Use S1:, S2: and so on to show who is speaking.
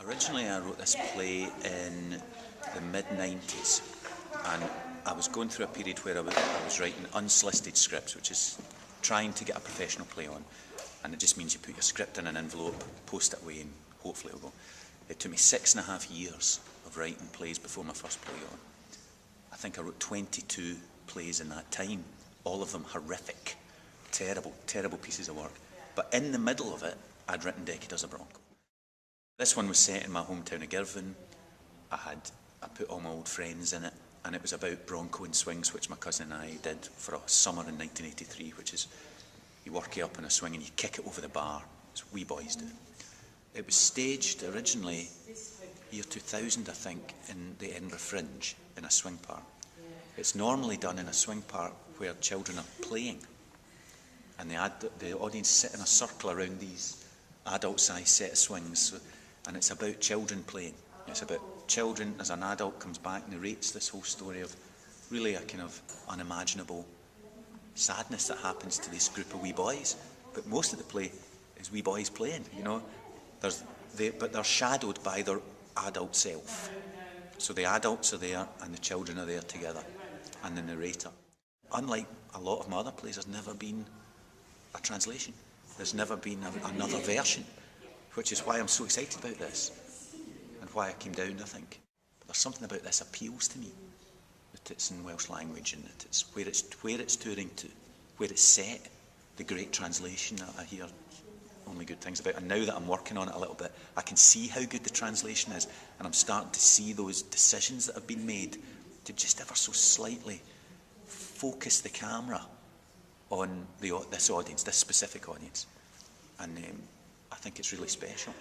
S1: Originally I wrote this play in the mid-90s, and I was going through a period where I was writing unsolicited scripts, which is trying to get a professional play on, and it just means you put your script in an envelope, post it away, and hopefully it'll go. It took me 6.5 years of writing plays before my first play on. I think I wrote 22 plays in that time, all of them horrific, terrible, terrible pieces of work. But in the middle of it, I'd written Deckie Does a Bronco. This one was set in my hometown of Girvan. I put all my old friends in it, and it was about Bronco and swings, which my cousin and I did for a summer in 1983, which is you work it up in a swing and you kick it over the bar, as we boys do. It was staged originally year 2000, I think, in the Edinburgh Fringe, in a swing park. It's normally done in a swing park where children are playing, and the audience sit in a circle around these adult-sized set of swings, and it's about children playing. It's about children as an adult comes back, narrates this whole story of really a kind of unimaginable sadness that happens to this group of wee boys. But most of the play is wee boys playing, you know. But they're shadowed by their adult self. So the adults are there and the children are there together, and the narrator. Unlike a lot of my other plays, there's never been a translation. There's never been another version, which is why I'm so excited about this, and why I came down, I think. But there's something about this appeals to me, that it's in Welsh language, and that it's where it's touring to, where it's set, the great translation that I hear only good things about. And now that I'm working on it a little bit, I can see how good the translation is, and I'm starting to see those decisions that have been made to just ever so slightly focus the camera on this audience, this specific audience. And I think it's really special.